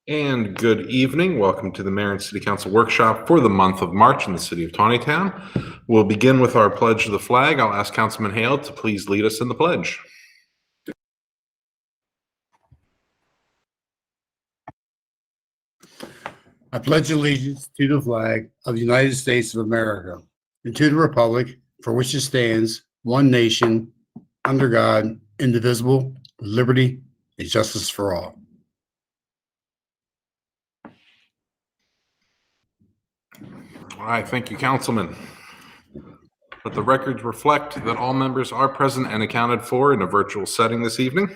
And good evening. Welcome to the Mayor and City Council workshop for the month of March in the city of Taneytown. We'll begin with our pledge to the flag. I'll ask Councilman Hale to please lead us in the pledge. I pledge allegiance to the flag of the United States of America and to the republic for which it stands, one nation, under God, indivisible, with liberty and justice for all. All right, thank you, Councilman. Let the records reflect that all members are present and accounted for in a virtual setting this evening.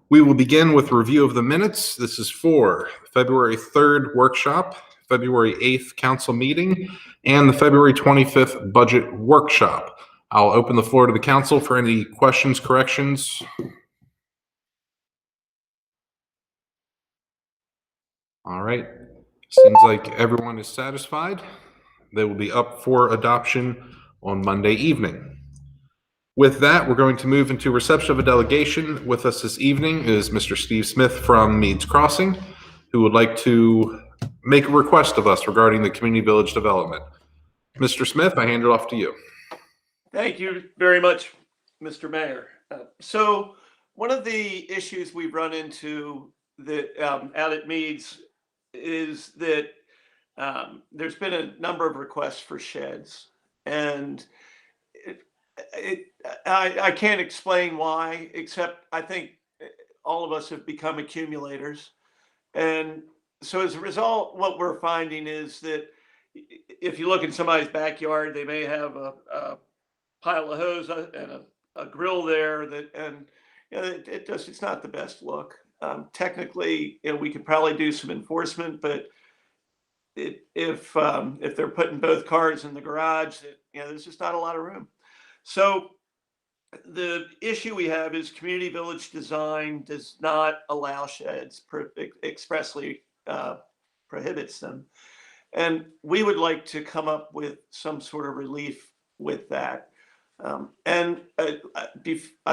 We will begin with review of the minutes. This is for February 3rd workshop, February 8th council meeting, and the February 25th budget workshop. I'll open the floor to the council for any questions, corrections. All right. Seems like everyone is satisfied. They will be up for adoption on Monday evening. With that, we're going to move into reception of a delegation. With us this evening is Mr. Steve Smith from Meads Crossing, who would like to make a request of us regarding the community village development. Mr. Smith, I hand it off to you. Thank you very much, Mr. Mayor. So one of the issues we've run into that out at Meads is that there's been a number of requests for sheds, and I can't explain why, except I think all of us have become accumulators. And so as a result, what we're finding is that if you look in somebody's backyard, they may have a pile of hose and a grill there that, and you know, it's not the best look. Technically, you know, we could probably do some enforcement, but if they're putting both cars in the garage, you know, there's just not a lot of room. So the issue we have is community village design does not allow sheds, expressly prohibits them. And we would like to come up with some sort of relief with that. I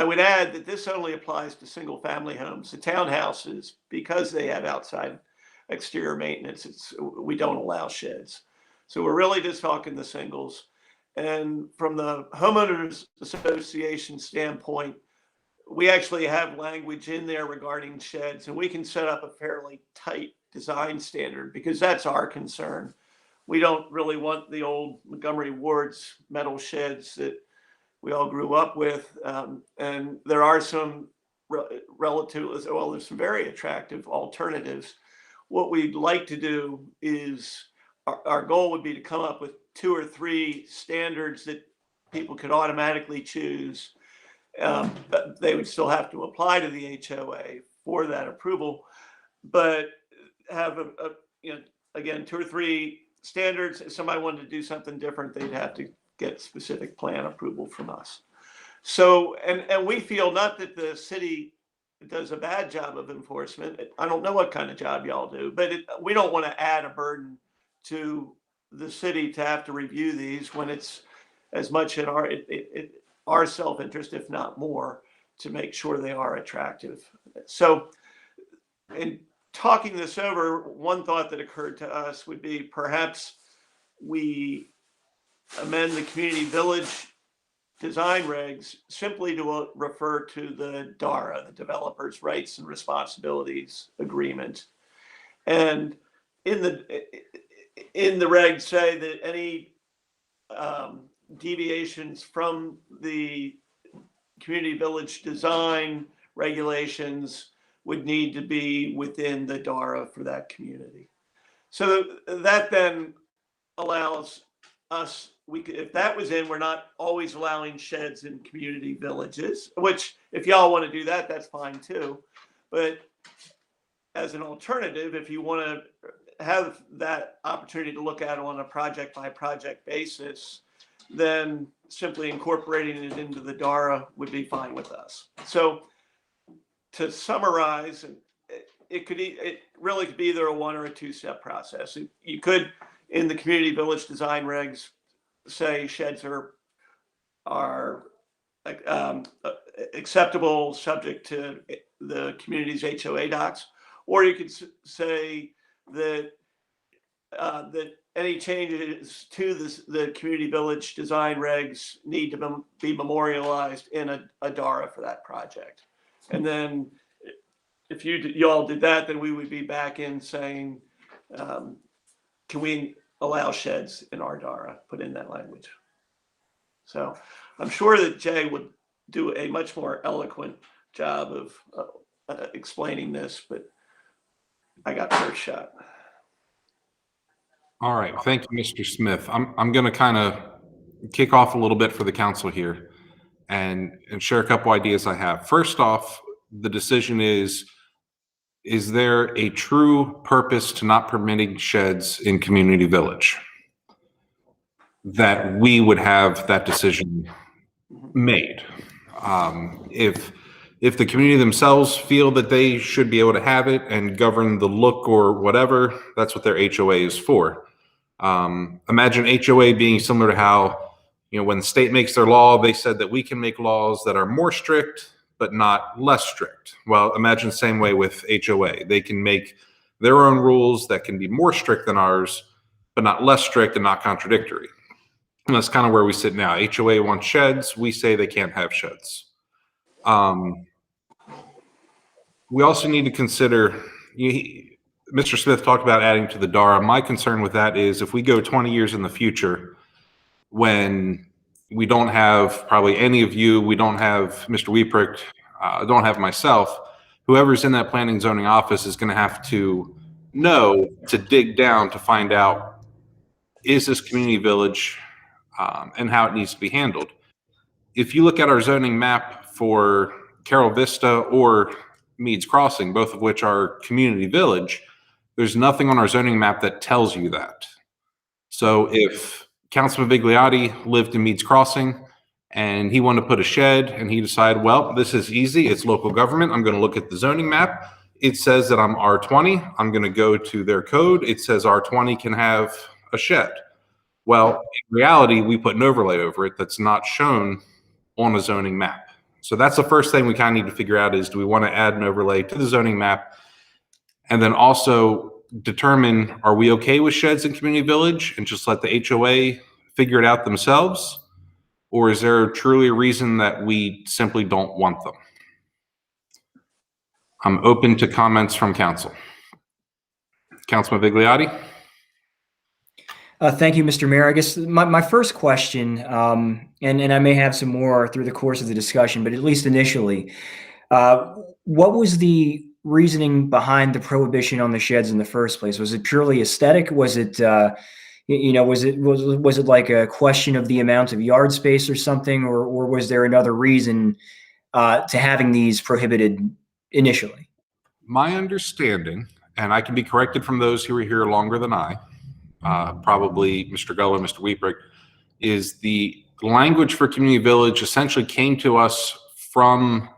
would add that this only applies to single family homes. The townhouses, because they have outside exterior maintenance, we don't allow sheds. So we're really just talking the singles. And from the homeowners association standpoint, we actually have language in there regarding sheds, and we can set up a fairly tight design standard because that's our concern. We don't really want the old Montgomery Ward's metal sheds that we all grew up with. And there are some there's some very attractive alternatives. What we'd like to do is, our goal would be to come up with 2 or 3 standards that people could automatically choose. But they would still have to apply to the HOA for that approval, but have again, 2 or 3 standards. If somebody wanted to do something different, they'd have to get specific plan approval from us. So, and we feel not that the city does a bad job of enforcement. I don't know what kind of job y'all do, but we don't want to add a burden to the city to have to review these when it's as much in our self-interest, if not more, to make sure they are attractive. So in talking this over, one thought that occurred to us would be perhaps we amend the community village design regs simply to refer to the DARA, the Developers' Rights and Responsibilities Agreement. And in the regs say that any deviations from the community village design regulations would need to be within the DARA for that community. So that then allows us, if that was in, we're not always allowing sheds in community villages, which if y'all want to do that, that's fine too. But as an alternative, if you want to have that opportunity to look at it on a project by project basis, then simply incorporating it into the DARA would be fine with us. So to summarize, it really could be either a 1 or a 2-step process. You could, in the community village design regs, say sheds are acceptable subject to the community's HOA docs, Or you could say that that any changes to the community village design regs need to be memorialized in a DARA for that project. And then if you all did that, then we would be back in saying, can we allow sheds in our DARA, put in that language. So I'm sure that Jay would do a much more eloquent job of explaining this, but I got first shot. All right, thank you, Mr. Smith. I'm going to kind of kick off a little bit for the council here and share a couple ideas I have. First off, the decision is there a true purpose to not permitting sheds in community village? That we would have that decision made. If the community themselves feel that they should be able to have it and govern the look or whatever, that's what their HOA is for. Imagine HOA being similar to how, when the state makes their law, they said that we can make laws that are more strict, but not less strict. Well, imagine the same way with HOA. They can make their own rules that can be more strict than ours, but not less strict and not contradictory. And that's kind of where we sit now. HOA wants sheds. We say they can't have sheds. We also need to consider, Mr. Smith talked about adding to the DARA. My concern with that is if we go 20 years in the future, when we don't have probably any of you, we don't have Mr. Wiepricht, don't have myself, whoever's in that planning zoning office is going to have to know to dig down to find out, is this community village and how it needs to be handled. If you look at our zoning map for Carroll Vista or Meads Crossing, both of which are community village, there's nothing on our zoning map that tells you that. So if Councilman Vigliotti lived in Meads Crossing and he wanted to put a shed and he decided, well, this is easy, it's local government, I'm going to look at the zoning map. It says that I'm R20, I'm going to go to their code. It says R20 can have a shed. Well, in reality, we put an overlay over it that's not shown on a zoning map. So that's the first thing we kind of need to figure out is, do we want to add an overlay to the zoning map? And then also determine, are we okay with sheds in community village and just let the HOA figure it out themselves? Or is there truly a reason that we simply don't want them? I'm open to comments from council. Councilman Vigliotti? Thank you, Mr. Mayor. I guess my first question, and I may have some more through the course of the discussion, but at least initially, what was the reasoning behind the prohibition on the sheds in the first place? Was it purely aesthetic? Was it, was it like a question of the amount of yard space or something, or was there another reason to having these prohibited initially? My understanding, and I can be corrected from those who were here longer than I, probably Mr. Guller, Mr. Wiepricht, is the language for community village essentially came to us from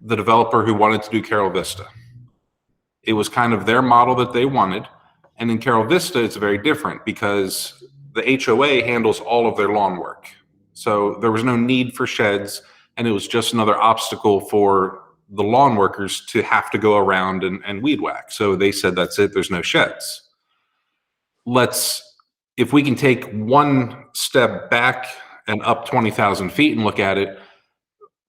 the developer who wanted to do Carroll Vista. It was kind of their model that they wanted. And in Carroll Vista, it's very different because the HOA handles all of their lawn work. So there was no need for sheds, and it was just another obstacle for the lawn workers to have to go around and weed whack. So they said, that's it, there's no sheds. If we can take one step back and up 20,000 feet and look at it,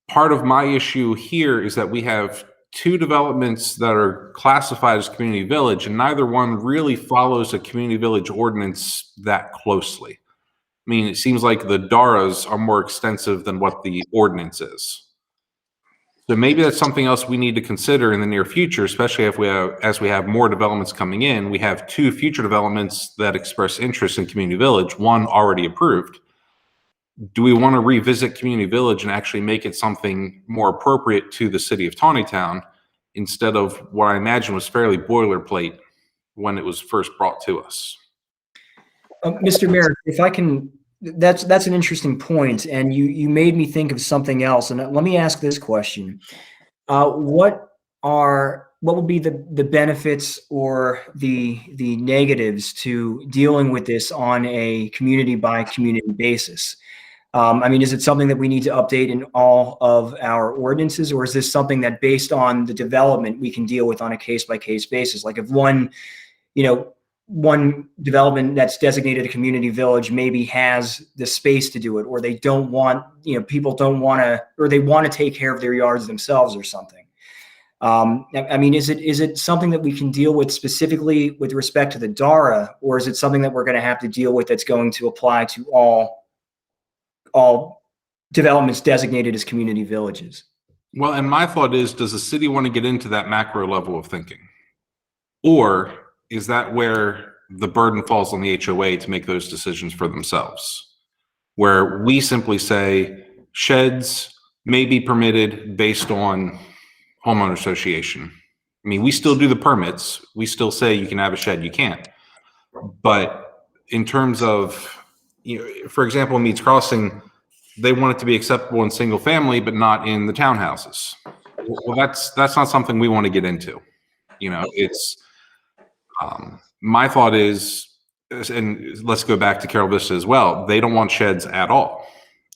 part of my issue here is that we have two developments that are classified as community village, and neither one really follows a community village ordinance that closely. I mean, it seems like the DARAs are more extensive than what the ordinance is. So maybe that's something else we need to consider in the near future, especially as we have more developments coming in. We have two future developments that express interest in community village, one already approved. Do we want to revisit community village and actually make it something more appropriate to the city of Taneytown instead of what I imagine was fairly boilerplate when it was first brought to us? Mr. Mayor, if I can, that's an interesting point, and you made me think of something else. And let me ask this question: what would be the benefits or the negatives to dealing with this on a community by community basis? I mean, is it something that we need to update in all of our ordinances, or is this something that based on the development we can deal with on a case-by-case basis? Like if one development that's designated a community village maybe has the space to do it, or they don't want, people don't want to, or they want to take care of their yards themselves or something. I mean, is it something that we can deal with specifically with respect to the DARA, or is it something that we're going to have to deal with that's going to apply to all developments designated as community villages? Well, and my thought is, does the city want to get into that macro level of thinking? Or is that where the burden falls on the HOA to make those decisions for themselves? Where we simply say sheds may be permitted based on homeowner association. I mean, we still do the permits. We still say you can have a shed, you can't. But in terms of, for example, in Meads Crossing, they want it to be acceptable in single family, but not in the townhouses. Well, that's not something we want to get into. It's my thought is, and let's go back to Carol Vista as well. They don't want sheds at all.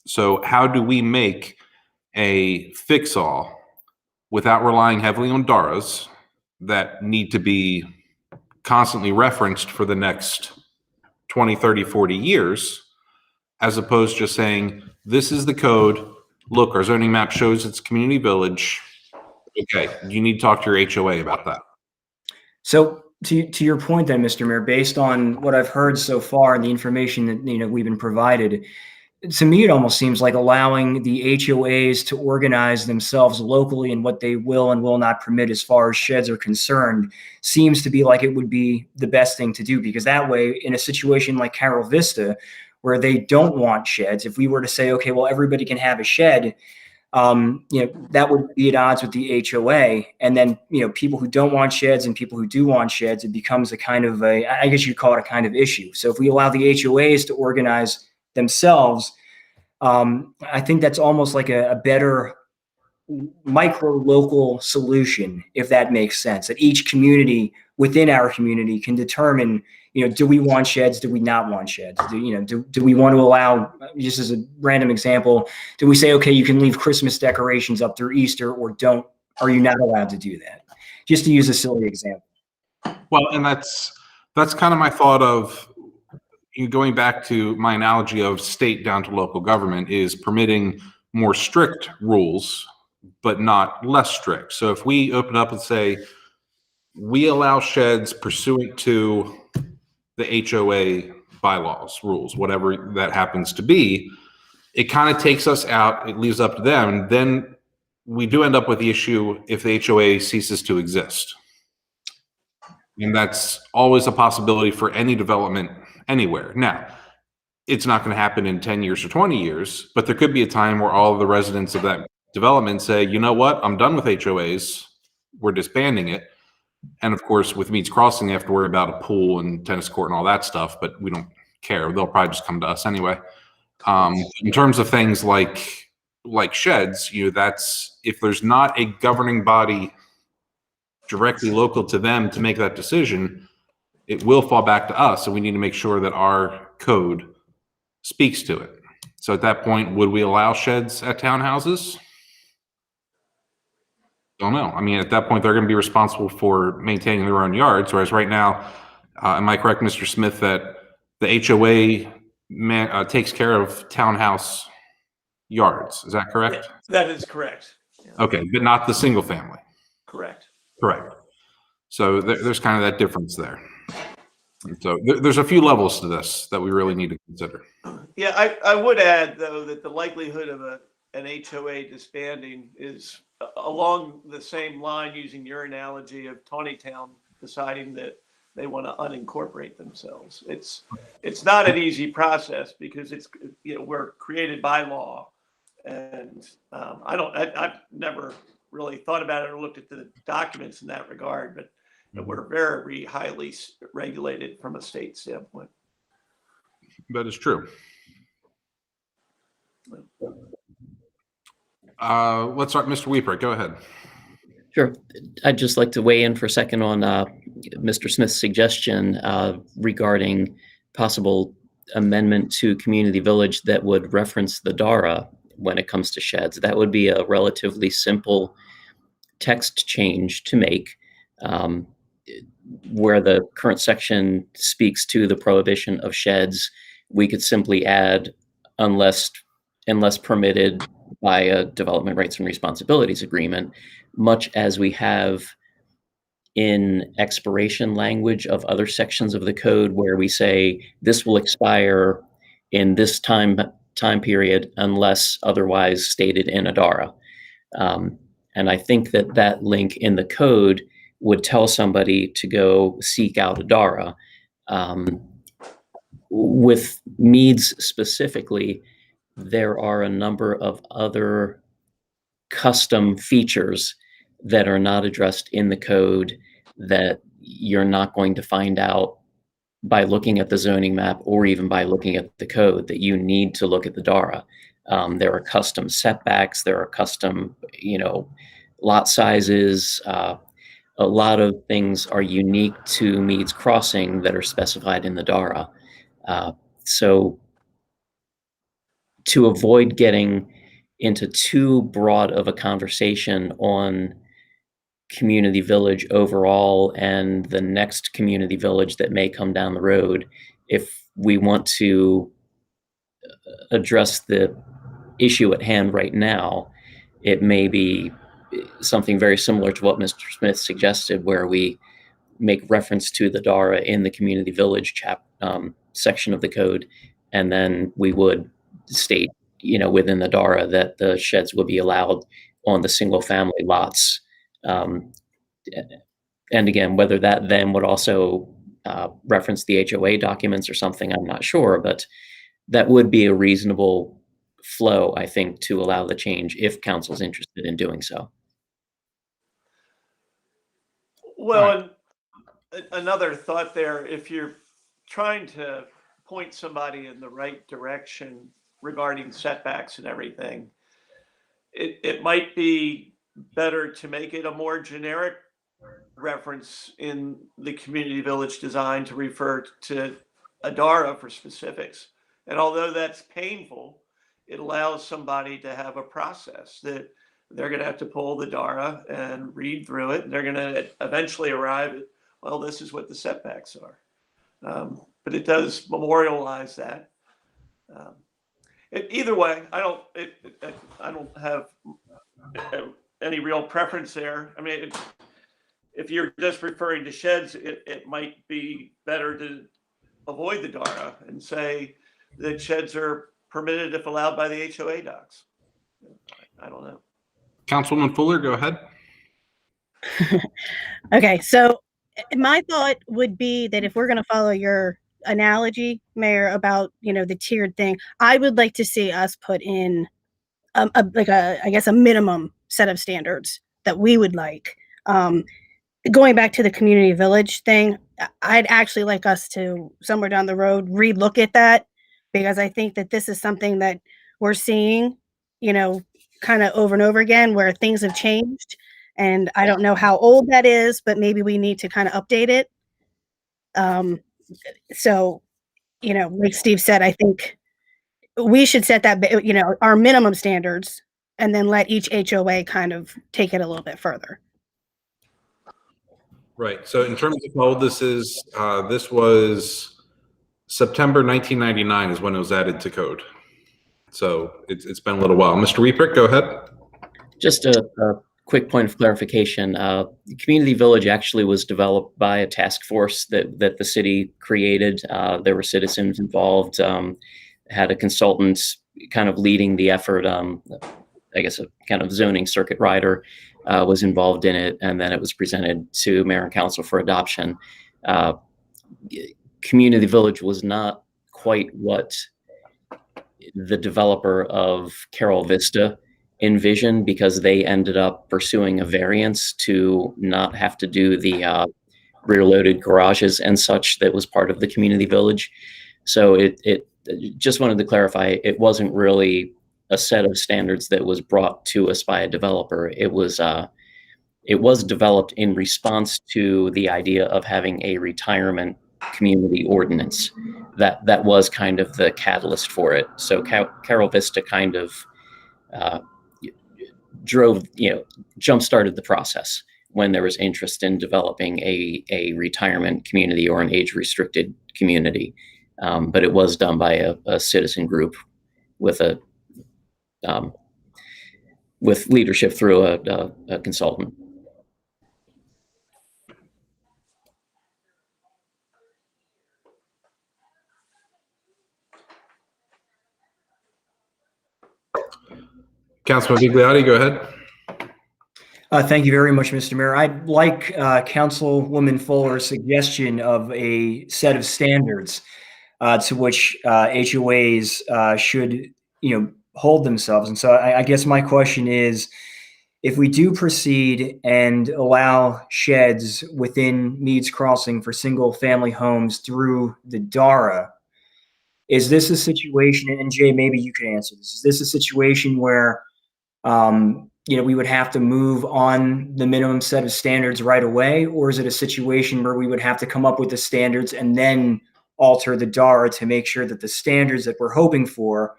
So how do we make a fix-all without relying heavily on DARAs that need to be constantly referenced for the next 20, 30, 40 years, as opposed to just saying, this is the code. Look, our zoning map shows it's community village. Okay, you need to talk to your HOA about that. So to your point then, Mr. Mayor, based on what I've heard so far and the information that we've been provided, to me, it almost seems like allowing the HOAs to organize themselves locally in what they will and will not permit as far as sheds are concerned seems to be like it would be the best thing to do, because that way, in a situation like Carol Vista, where they don't want sheds, if we were to say, okay, well, everybody can have a shed, that would be at odds with the HOA. And then, people who don't want sheds and people who do want sheds, it becomes a kind of I guess you'd call it a kind of issue. So if we allow the HOAs to organize themselves, I think that's almost like a better micro local solution, if that makes sense, that each community within our community can determine, do we want sheds? Do we not want sheds? Do we want to allow, just as a random example, do we say, okay, you can leave Christmas decorations up through Easter, or are you not allowed to do that? Just to use a silly example. Well, and that's kind of my thought of, going back to my analogy of state down to local government, is permitting more strict rules, but not less strict. So if we open up and say, we allow sheds pursuant to the HOA bylaws, rules, whatever that happens to be, it kind of takes us out, it leaves up to them. And then we do end up with the issue if the HOA ceases to exist. And that's always a possibility for any development anywhere. Now, it's not going to happen in 10 years or 20 years, but there could be a time where all of the residents of that development say, you know what, I'm done with HOAs, we're disbanding it. And of course, with Meads Crossing, they have to worry about a pool and tennis court and all that stuff, but we don't care. They'll probably just come to us anyway. In terms of things like sheds, that's, if there's not a governing body directly local to them to make that decision, it will fall back to us. So we need to make sure that our code speaks to it. So at that point, would we allow sheds at townhouses? Don't know. I mean, at that point, they're going to be responsible for maintaining their own yards. Whereas right now, am I correct, Mr. Smith, that the HOA takes care of townhouse yards? Is that correct? That is correct. Yeah. Okay, but not the single family. Correct. Correct. So there's kind of that difference there. And so there's a few levels to this that we really need to consider. Yeah, I would add, though, that the likelihood of an HOA disbanding is along the same line, using your analogy of Taneytown deciding that they want to unincorporate themselves. It's not an easy process, because we're created by law, and I've never really thought about it or looked at the documents in that regard, but we're very highly regulated from a state standpoint. That is true. Let's start, Mr. Weeper. Go ahead. Sure. I'd just like to weigh in for a second on Mr. Smith's suggestion regarding possible amendment to community village that would reference the DARA when it comes to sheds. That would be a relatively simple text change to make, where the current section speaks to the prohibition of sheds. We could simply add unless permitted by a development rights and responsibilities agreement, much as we have in expiration language of other sections of the code, where we say this will expire in this time period unless otherwise stated in a DARA. And I think that link in the code would tell somebody to go seek out a DARA. With Meads specifically, there are a number of other custom features that are not addressed in the code that you're not going to find out by looking at the zoning map or even by looking at the code, that you need to look at the DARA. There are custom setbacks, there are custom, lot sizes. A lot of things are unique to Meads Crossing that are specified in the DARA. So to avoid getting into too broad of a conversation on community village overall and the next community village that may come down the road, if we want to address the issue at hand right now, it may be something very similar to what Mr. Smith suggested, where we make reference to the DARA in the community village section of the code, and then we would state, within the DARA that the sheds would be allowed on the single family lots. And again, whether that then would also reference the HOA documents or something, I'm not sure, but that would be a reasonable flow, I think, to allow the change if council's interested in doing so. Well, and another thought there, if you're trying to point somebody in the right direction regarding setbacks and everything, it might be better to make it a more generic reference in the community village design to refer to a DARA for specifics. And although that's painful, it allows somebody to have a process that they're going to have to pull the DARA and read through it. And they're going to eventually arrive at, well, this is what the setbacks are. But it does memorialize that. Either way, I don't have any real preference there. I mean, if you're just referring to sheds, it might be better to avoid the DARA and say that sheds are permitted if allowed by the HOA docs. I don't know. Councilwoman Fuller, go ahead. Okay, so my thought would be that if we're going to follow your analogy, Mayor, about the tiered thing, I would like to see us put in I guess a minimum set of standards that we would like. Going back to the community village thing, I'd actually like us to somewhere down the road relook at that, because I think that this is something that we're seeing, kind of over and over again, where things have changed. And I don't know how old that is, but maybe we need to kind of update it. So, like Steve said, I think we should set that, our minimum standards, and then let each HOA kind of take it a little bit further. Right. So in terms of how old this is, this was September 1999 is when it was added to code. So it's been a little while. Mr. Weepick, go ahead. Just a quick point of clarification. The community village actually was developed by a task force that the city created. There were citizens involved, had a consultant kind of leading the effort. I guess a kind of zoning circuit rider was involved in it, and then it was presented to mayor and council for adoption. Community village was not quite what the developer of Carroll Vista envisioned, because they ended up pursuing a variance to not have to do the rear-loaded garages and such that was part of the community village. So it just wanted to clarify, it wasn't really a set of standards that was brought to us by a developer. It was developed in response to the idea of having a retirement community ordinance. That was kind of the catalyst for it. So Carol Vista kind of jump-started the process when there was interest in developing a retirement community or an age-restricted community. But it was done by a citizen group with with leadership through a consultant. Councilman Bigliotti, go ahead. Thank you very much, Mr. Mayor. I'd like Councilwoman Fuller's suggestion of a set of standards to which HOAs should, hold themselves. And so I guess my question is, if we do proceed and allow sheds within Meads Crossing for single-family homes through the DARA, is this a situation, and Jay, maybe you can answer this, is this a situation where we would have to move on the minimum set of standards right away? Or is it a situation where we would have to come up with the standards and then alter the DARA to make sure that the standards that we're hoping for,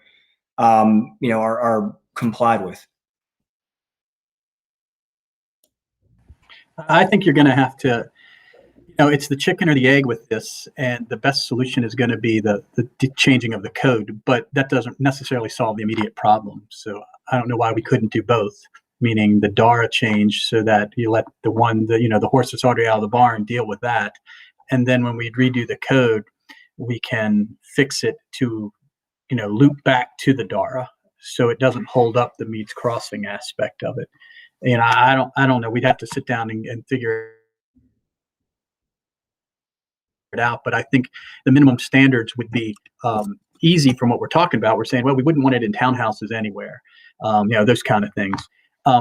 are complied with? I think you're going to have to, it's the chicken or the egg with this, and the best solution is going to be the changing of the code, but that doesn't necessarily solve the immediate problem. So I don't know why we couldn't do both, meaning the DARA change so that you let the horse that's already out of the barn deal with that. And then when we redo the code, we can fix it to, loop back to the DARA so it doesn't hold up the Meads Crossing aspect of it. I don't know. We'd have to sit down and figure it out. But I think the minimum standards would be easy from what we're talking about. We're saying, well, we wouldn't want it in townhouses anywhere. Those kind of things.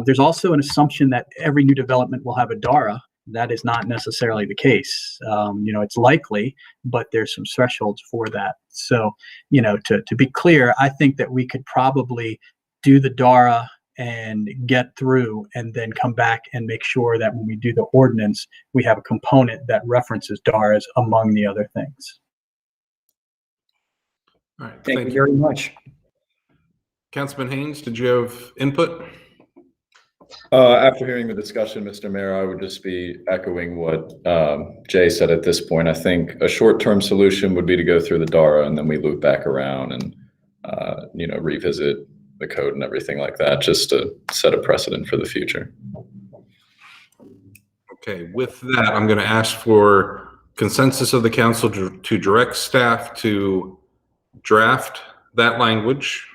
There's also an assumption that every new development will have a DARA. That is not necessarily the case. It's likely, but there's some thresholds for that. So, to be clear, I think that we could probably do the DARA and get through and then come back and make sure that when we do the ordinance, we have a component that references DARAs among the other things. All right. Thank you very much. Councilman Haynes, did you have input? After hearing the discussion, Mr. Mayor, I would just be echoing what Jay said at this point. I think a short-term solution would be to go through the DARA and then we loop back around and, revisit the code and everything like that, just to set a precedent for the future. Okay, with that, I'm going to ask for consensus of the council to direct staff to draft that language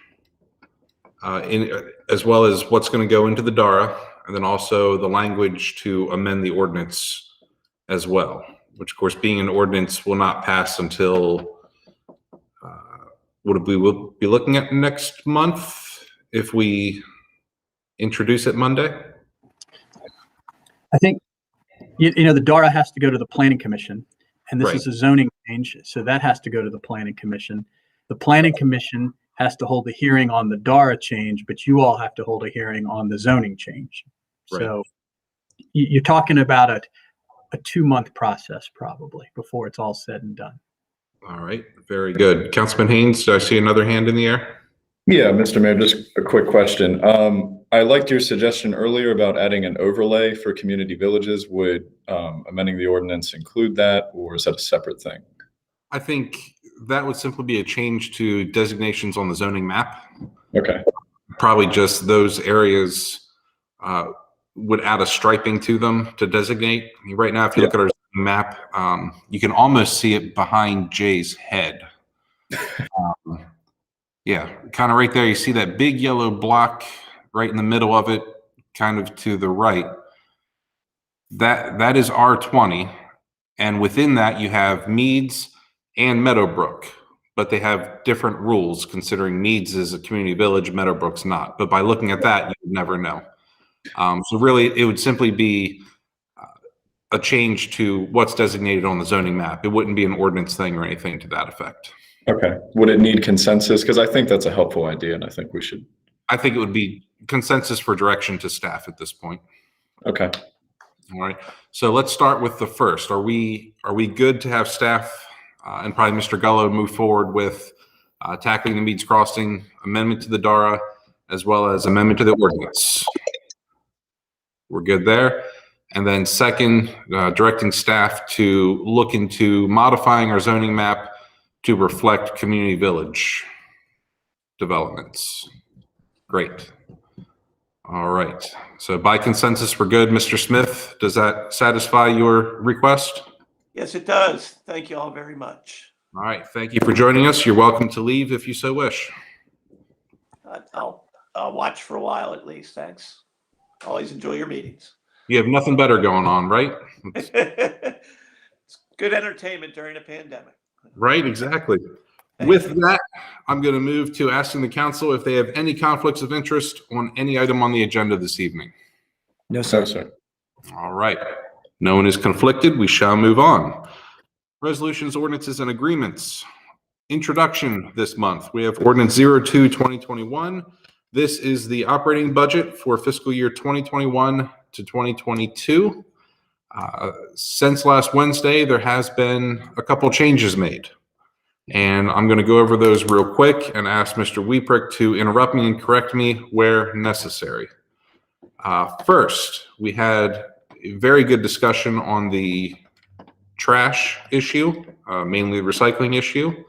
as well as what's going to go into the DARA, and then also the language to amend the ordinance as well, which of course being an ordinance will not pass until what we will be looking at next month if we introduce it Monday. I think, the DARA has to go to the Planning Commission, and this Right. is a zoning change, so that has to go to the Planning Commission. The Planning Commission has to hold a hearing on the DARA change, but you all have to hold a hearing on the zoning change. Right. So you're talking about a 2-month process probably before it's all said and done. All right, very good. Councilman Haynes, do I see another hand in the air? Yeah, Mr. Mayor, just a quick question. I liked your suggestion earlier about adding an overlay for community villages. Would amending the ordinance include that, or is that a separate thing? I think that would simply be a change to designations on the zoning map. Okay. Probably just those areas would add a striping to them to designate. I mean, right now, if you look at our map, you can almost see it behind Jay's head. Yeah, kind of right there. You see that big yellow block right in the middle of it, kind of to the right. That is R20, and within that you have Meads and Meadowbrook, but they have different rules considering Meads is a community village, Meadowbrook's not. But by looking at that, you would never know. So really, it would simply be a change to what's designated on the zoning map. It wouldn't be an ordinance thing or anything to that effect. Okay. Would it need consensus? Because I think that's a helpful idea, and I think we should. I think it would be consensus for direction to staff at this point. Okay. All right. So let's start with the first. Are we good to have staff and probably Mr. Gullo move forward with tackling the Meads Crossing amendment to the DARA as well as amendment to the ordinance? We're good there. And then second, directing staff to look into modifying our zoning map to reflect community village developments. Great. All right. So by consensus, we're good. Mr. Smith, does that satisfy your request? Yes, it does. Thank you all very much. All right. Thank you for joining us. You're welcome to leave if you so wish. I'll watch for a while at least. Thanks. Always enjoy your meetings. You have nothing better going on, right? It's good entertainment during a pandemic. Right, exactly. With that, I'm going to move to asking the council if they have any conflicts of interest on any item on the agenda this evening. No, sir. No, sir. All right. No one is conflicted. We shall move on. Resolutions, ordinances, and agreements. Introduction this month. We have Ordinance 02-2021. This is the operating budget for fiscal year 2021 to 2022. Since last Wednesday, there has been a couple changes made. And I'm going to go over those real quick and ask Mr. Wieprick to interrupt me and correct me where necessary. First, we had a very good discussion on the trash issue, mainly the recycling issue.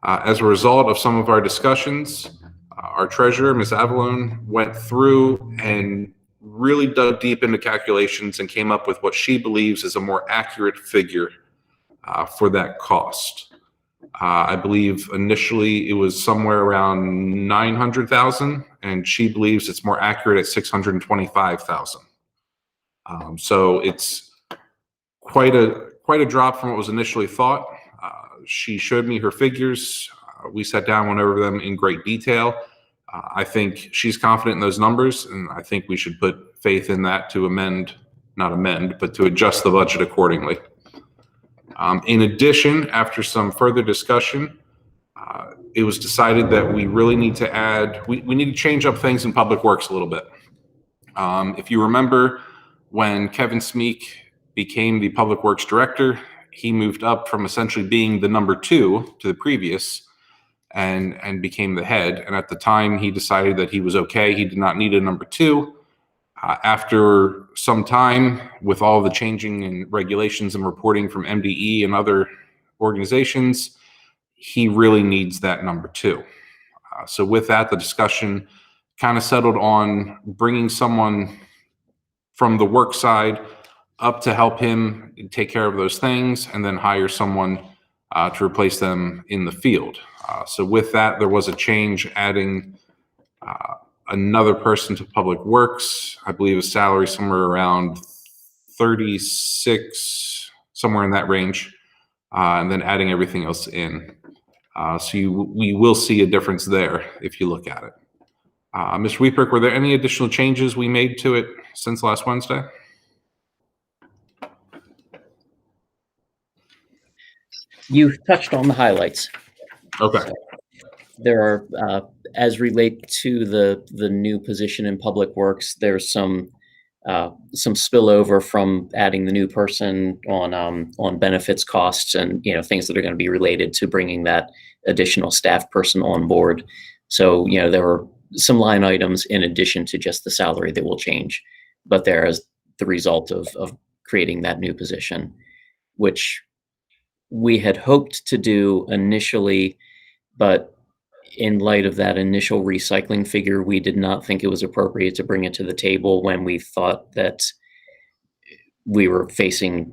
As a result of some of our discussions, our treasurer, Ms. Avalone, went through and really dug deep into calculations and came up with what she believes is a more accurate figure for that cost. I believe initially it was somewhere around 900,000, and she believes it's more accurate at 625,000. So it's quite a drop from what was initially thought. She showed me her figures. We sat down, went over them in great detail. I think she's confident in those numbers, and I think we should put faith in that to to adjust the budget accordingly. In addition, after some further discussion, it was decided that we really need to we need to change up things in Public Works a little bit. If you remember, when Kevin Smeek became the Public Works Director, he moved up from essentially being the number 2 to the previous and became the head. And at the time, he decided that he was okay. He did not need a number 2. After some time, with all the changing in regulations and reporting from MDE and other organizations, he really needs that number 2. So with that, the discussion kind of settled on bringing someone from the work side up to help him take care of those things, and then hire someone to replace them in the field. So with that, there was a change, adding another person to Public Works. I believe a salary somewhere around 36, somewhere in that range, and then adding everything else in. So we will see a difference there if you look at it. Mr. Wieprick, were there any additional changes we made to it since last Wednesday? You touched on the highlights. Okay. There are, as relate to the new position in Public Works, there's some spillover from adding the new person on benefits costs and things that are going to be related to bringing that additional staff person on board. So there were some line items in addition to just the salary that will change, but there is the result of creating that new position, which we had hoped to do initially, but in light of that initial recycling figure, we did not think it was appropriate to bring it to the table when we thought that we were facing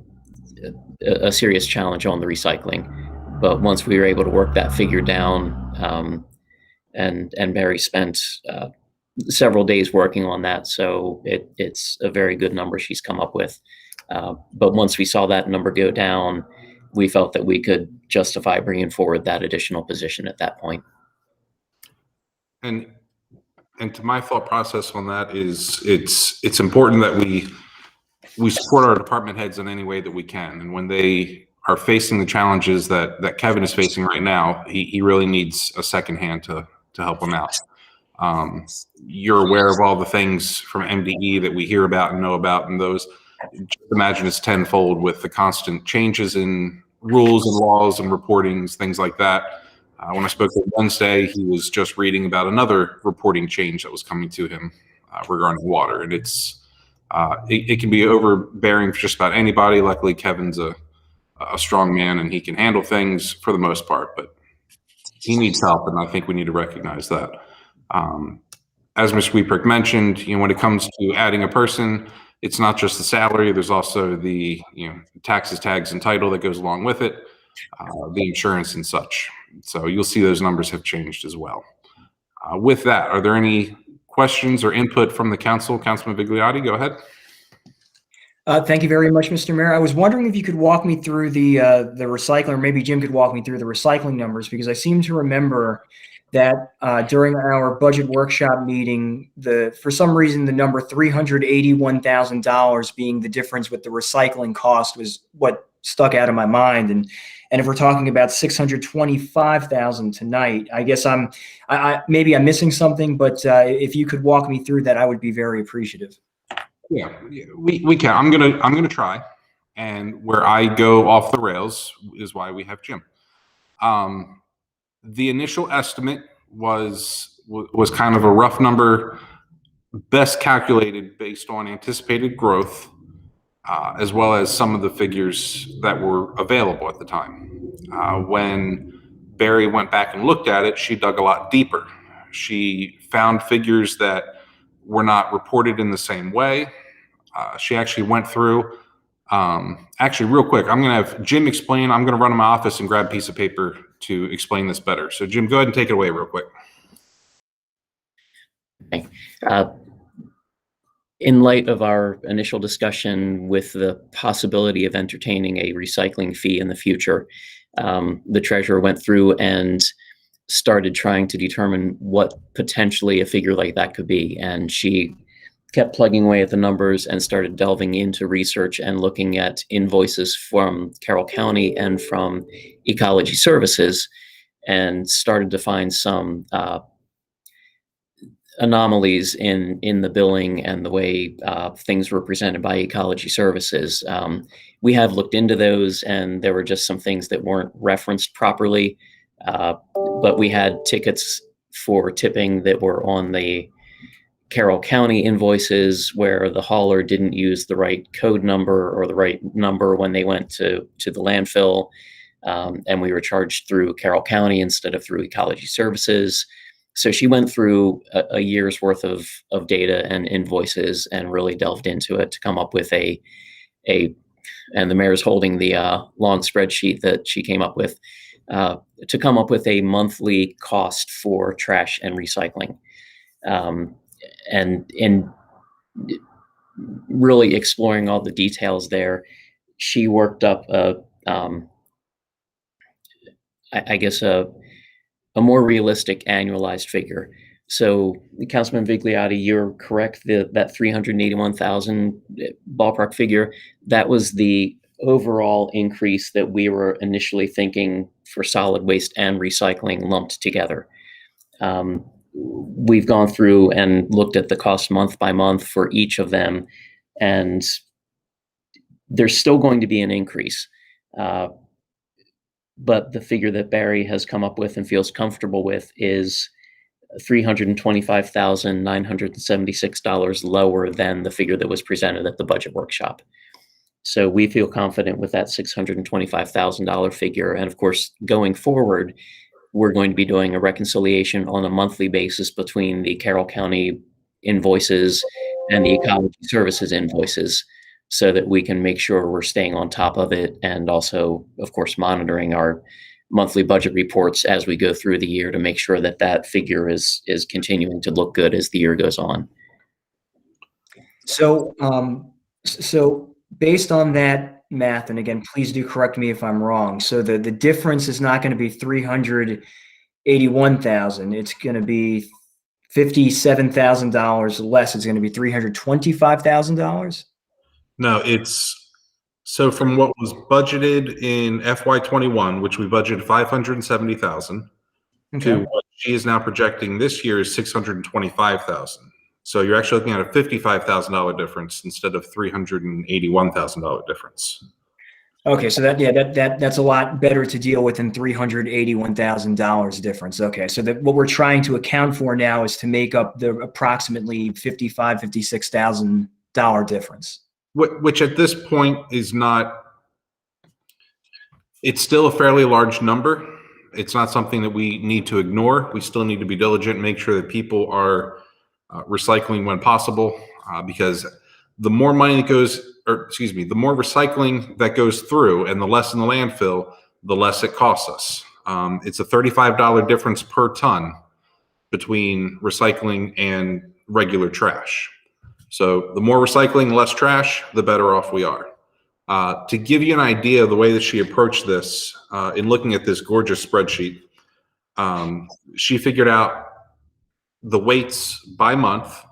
a serious challenge on the recycling. But once we were able to work that figure down, and Mary spent several days working on that, so it's a very good number she's come up with. But once we saw that number go down, we felt that we could justify bringing forward that additional position at that point. And to my thought process on that is it's important that we support our department heads in any way that we can. And when they are facing the challenges that Kevin is facing right now, he really needs a second hand to help him out. You're aware of all the things from MDE that we hear about and know about, and those just imagine it's tenfold with the constant changes in rules and laws and reportings, things like that. When I spoke to him Wednesday, he was just reading about another reporting change that was coming to him regarding water, and it can be overbearing for just about anybody. Luckily, Kevin's a strong man and he can handle things for the most part, but he needs help, and I think we need to recognize that. As Mr. Weeprick mentioned, when it comes to adding a person, it's not just the salary. There's also the taxes, tags, and title that goes along with it, the insurance and such. So you'll see those numbers have changed as well. With that, are there any questions or input from the council? Councilman Vigliotti, go ahead. Thank you very much, Mr. Mayor. I was wondering if you could walk me through the recycling, or maybe Jim could walk me through the recycling numbers, because I seem to remember that during our budget workshop meeting, for some reason the number $381,000 being the difference with the recycling cost was what stuck out of my mind. And if we're talking about $625,000 tonight, I guess maybe I'm missing something, but if you could walk me through that, I would be very appreciative. Yeah, we can. I'm gonna try, and where I go off the rails is why we have Jim. The initial estimate was kind of a rough number, best calculated based on anticipated growth, as well as some of the figures that were available at the time. When Barry went back and looked at it, she dug a lot deeper. She found figures that were not reported in the same way. She actually went through, actually real quick, I'm going to have Jim explain. I'm going to run to my office and grab a piece of paper to explain this better. So Jim, go ahead and take it away real quick. Okay. In light of our initial discussion with the possibility of entertaining a recycling fee in the future, the treasurer went through and started trying to determine what potentially a figure like that could be. And she kept plugging away at the numbers and started delving into research and looking at invoices from Carroll County and from Ecology Services, and started to find some anomalies in the billing and the way things were presented by Ecology Services. We have looked into those, and there were just some things that weren't referenced properly, but we had tickets for tipping that were on the Carroll County invoices where the hauler didn't use the right code number or the right number when they went to the landfill, and we were charged through Carroll County instead of through Ecology Services. So she went through a year's worth of data and invoices and really delved into it to come up with and the mayor's holding the long spreadsheet that she came up with, to come up with a monthly cost for trash and recycling. And in really exploring all the details there, she worked up I guess a more realistic annualized figure. So, Councilman Vigliotti, you're correct. That 381,000 ballpark figure, that was the overall increase that we were initially thinking for solid waste and recycling lumped together. We've gone through and looked at the cost month by month for each of them, and there's still going to be an increase. But the figure that Barry has come up with and feels comfortable with is $325,976 lower than the figure that was presented at the budget workshop. So we feel confident with that $625,000 figure. And of course, going forward, we're going to be doing a reconciliation on a monthly basis between the Carroll County invoices and the Ecology Services invoices, so that we can make sure we're staying on top of it, and also, of course, monitoring our monthly budget reports as we go through the year to make sure that that figure is continuing to look good as the year goes on. So, so based on that math, and again, please do correct me if I'm wrong. So the difference is not going to be 381,000. It's going to be $57,000 less. It's going to be $325,000. No, so from what was budgeted in FY21, which we budgeted 570,000, Okay. to what she is now projecting this year is 625,000. So you're actually looking at a $55,000 difference instead of $381,000 difference. Okay, so that's a lot better to deal with than $381,000 difference. Okay, so what we're trying to account for now is to make up the approximately $56,000 difference. Which at this point is not, it's still a fairly large number. It's not something that we need to ignore. We still need to be diligent and make sure that people are recycling when possible, because the more money that goes, or excuse me, the more recycling that goes through and the less in the landfill, the less it costs us. It's a $35 difference per ton between recycling and regular trash. So the more recycling, less trash, the better off we are. To give you an idea of the way that she approached this, in looking at this gorgeous spreadsheet, she figured out the weights by month.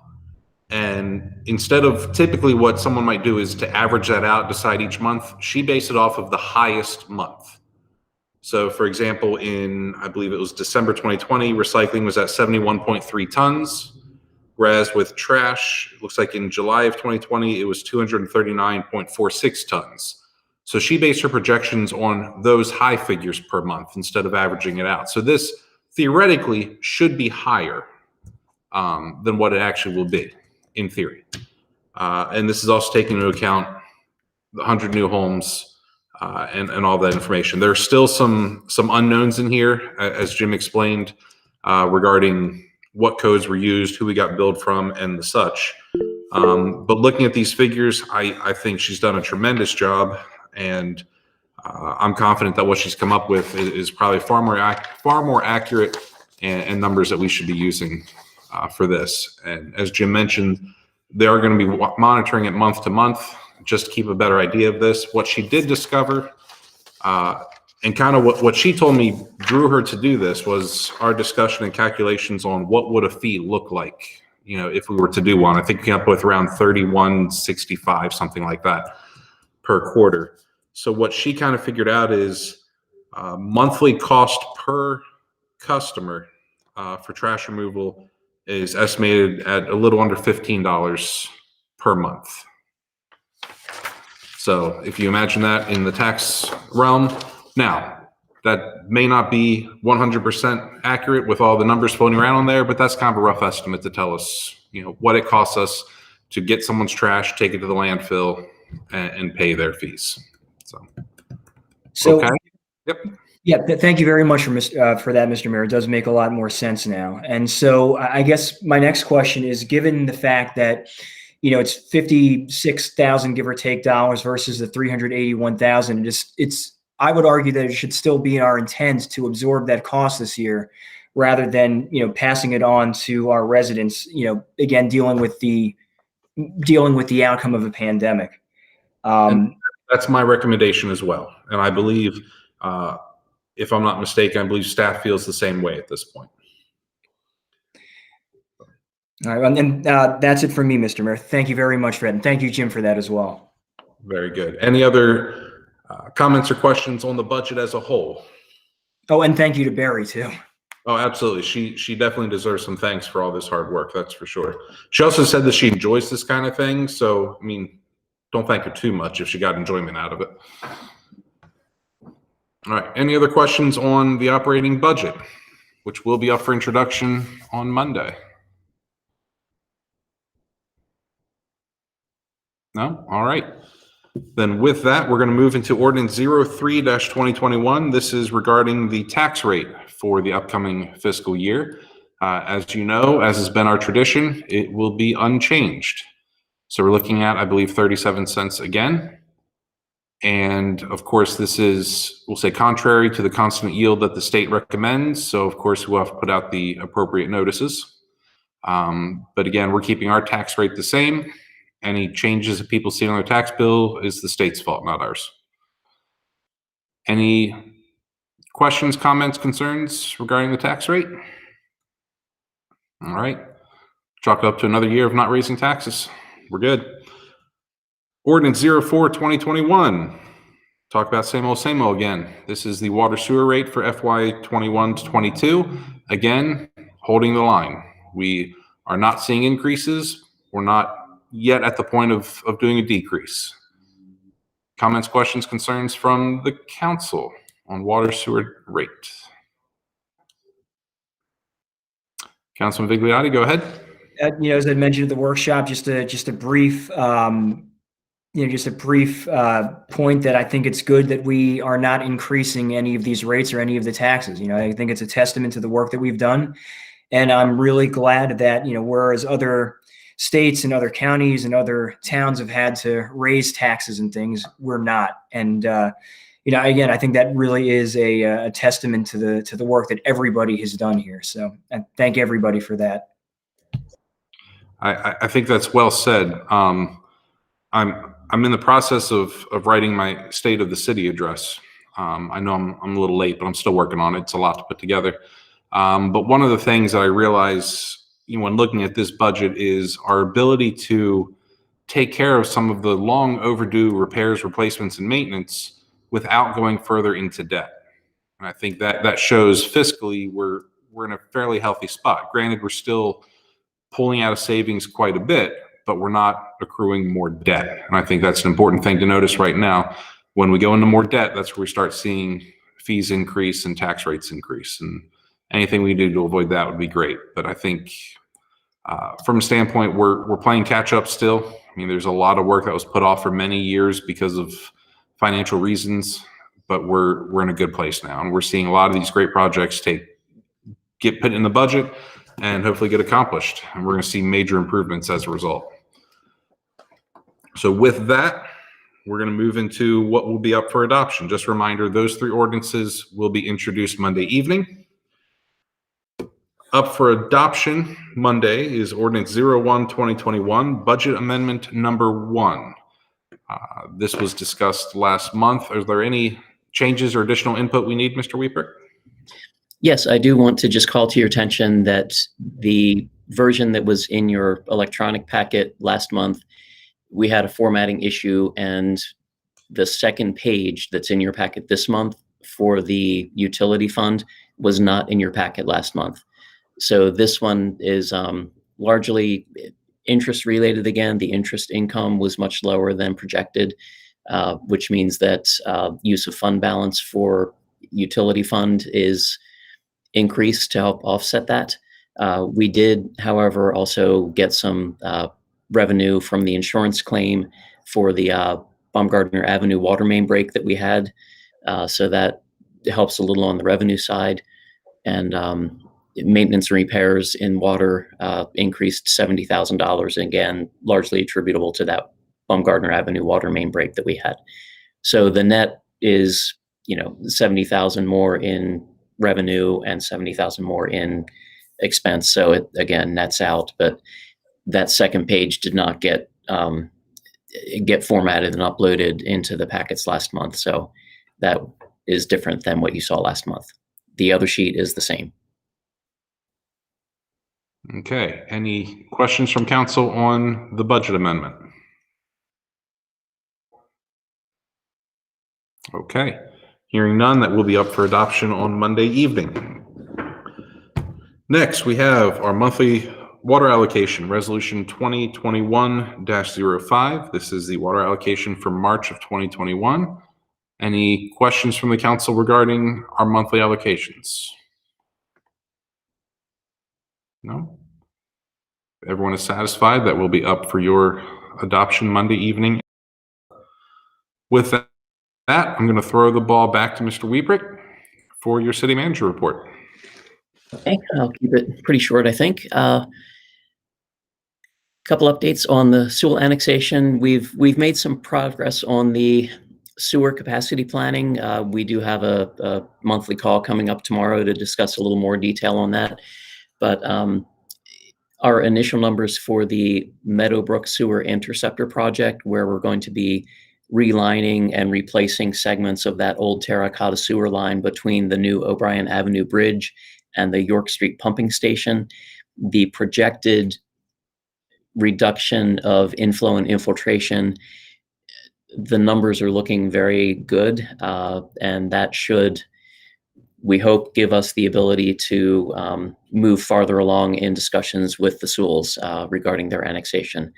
And instead of typically what someone might do is to average that out, decide each month, she based it off of the highest month. So for example, in, I believe it was December 2020, recycling was at 71.3 tons. Whereas with trash, it looks like in July of 2020, it was 239.46 tons. So she based her projections on those high figures per month instead of averaging it out. So this theoretically should be higher than what it actually will be in theory. And this is also taking into account the 100 new homes and all that information. There's still some unknowns in here, as Jim explained, regarding what codes were used, who we got billed from, and the such. But looking at these figures, I think she's done a tremendous job, and I'm confident that what she's come up with is probably far more accurate and numbers that we should be using for this. And as Jim mentioned, they are going to be monitoring it month to month, just to keep a better idea of this. What she did discover, and kind of what she told me drew her to do this, was our discussion and calculations on what would a fee look like, you know, if we were to do one. I think we came up with around $31.65, something like that, per quarter. So what she kind of figured out is monthly cost per customer for trash removal is estimated at a little under $15 per month. So if you imagine that in the tax realm, now that may not be 100% accurate with all the numbers floating around on there, but that's kind of a rough estimate to tell us, you know, what it costs us to get someone's trash, take it to the landfill, and pay their fees. So okay. Yep. Yeah, thank you very much for that, Mr. Mayor. It does make a lot more sense now. And so I guess my next question is, given the fact that, you know, it's 56,000 give or take dollars versus the 381,000, it's I would argue that it should still be in our intent to absorb that cost this year, rather than, you know, passing it on to our residents, you know, again, dealing with the outcome of a pandemic. That's my recommendation as well. And I believe, if I'm not mistaken, I believe staff feels the same way at this point. All right, and that's it for me, Mr. Mayor. Thank you very much for that, and thank you, Jim, for that as well. Very good. Any other comments or questions on the budget as a whole? Oh, and thank you to Barry too. Oh, absolutely. She definitely deserves some thanks for all this hard work. That's for sure. She also said that she enjoys this kind of thing. So, I mean, don't thank her too much if she got enjoyment out of it. All right. Any other questions on the operating budget, which will be up for introduction on Monday? No? All right. Then with that, we're going to move into Ordinance 03-2021. This is regarding the tax rate for the upcoming fiscal year. As you know, as has been our tradition, it will be unchanged. So we're looking at, I believe, 37 cents again. And of course, this is, we'll say, contrary to the constant yield that the state recommends. So of course, we'll have to put out the appropriate notices. But again, we're keeping our tax rate the same. Any changes that people see on their tax bill is the state's fault, not ours. Any questions, comments, concerns regarding the tax rate? All right. Chalk it up to another year of not raising taxes. We're good. Ordinance 04-2021. Talk about same old again. This is the water sewer rate for FY 21 to 22. Again, holding the line. We are not seeing increases. We're not yet at the point of doing a decrease. Comments, questions, concerns from the council on water sewer rate? Councilman Vigliotti, go ahead. As I mentioned at the workshop, just a brief, point that I think it's good that we are not increasing any of these rates or any of the taxes. I think it's a testament to the work that we've done. And I'm really glad that, whereas other states and other counties and other towns have had to raise taxes and things, we're not. And, again, I think that really is a testament to the work that everybody has done here. So I thank everybody for that. I think that's well said. I'm in the process of writing my State of the City address. I know I'm a little late, but I'm still working on it. It's a lot to put together. But one of the things that I realize when looking at this budget is our ability to take care of some of the long overdue repairs, replacements, and maintenance without going further into debt. And I think that shows fiscally we're in a fairly healthy spot. Granted, we're still pulling out of savings quite a bit, but we're not accruing more debt. And I think that's an important thing to notice right now. When we go into more debt, that's where we start seeing fees increase and tax rates increase. And anything we do to avoid that would be great. But I think from a standpoint, we're playing catch up still. I mean, there's a lot of work that was put off for many years because of financial reasons, but we're in a good place now. And we're seeing a lot of these great projects get put in the budget and hopefully get accomplished. And we're going to see major improvements as a result. So with that, we're going to move into what will be up for adoption. Just a reminder, those three ordinances will be introduced Monday evening. Up for adoption Monday is Ordinance 01-2021, Budget Amendment Number 1. This was discussed last month. Are there any changes or additional input we need, Mr. Weeper? Yes, I do want to just call to your attention that the version that was in your electronic packet last month, we had a formatting issue, and the second page that's in your packet this month for the utility fund was not in your packet last month. So this one is largely interest related again. The interest income was much lower than projected, which means that use of fund balance for utility fund is increased to help offset that. We did, however, also get some revenue from the insurance claim for the Baumgartner Avenue water main break that we had. So that helps a little on the revenue side. And maintenance and repairs in water increased $70,000, again, largely attributable to that Baumgartner Avenue water main break that we had. So the net is, $70,000 more in revenue and $70,000 more in expense. So it again nets out, but that second page did not get formatted and uploaded into the packets last month. So that is different than what you saw last month. The other sheet is the same. Okay. Any questions from council on the budget amendment? Okay. Hearing none, that will be up for adoption on Monday evening. Next, we have our monthly water allocation, Resolution 2021-05. This is the water allocation for March of 2021. Any questions from the council regarding our monthly allocations? No? Everyone is satisfied that will be up for your adoption Monday evening. With that, I'm going to throw the ball back to Mr. Weebrick for your city manager report. Okay, I'll keep it pretty short, I think. Couple updates on the sewer annexation. We've made some progress on the sewer capacity planning. We do have a monthly call coming up tomorrow to discuss a little more detail on that. But our initial numbers for the Meadowbrook Sewer Interceptor project, where we're going to be relining and replacing segments of that old terracotta sewer line between the new O'Brien Avenue Bridge and the York Street pumping station, the projected reduction of inflow and infiltration, the numbers are looking very good, and that should we hope give us the ability to move farther along in discussions with the Sewells regarding their annexation.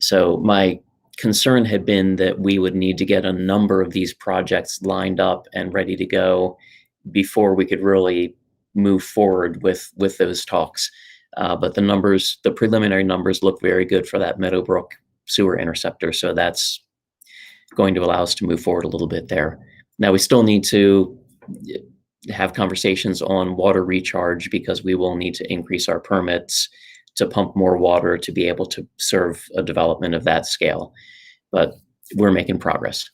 So my concern had been that we would need to get a number of these projects lined up and ready to go before we could really move forward with those talks. But the preliminary numbers look very good for that Meadowbrook sewer interceptor. So that's going to allow us to move forward a little bit there. Now we still need to have conversations on water recharge because we will need to increase our permits to pump more water to be able to serve a development of that scale. But we're making progress.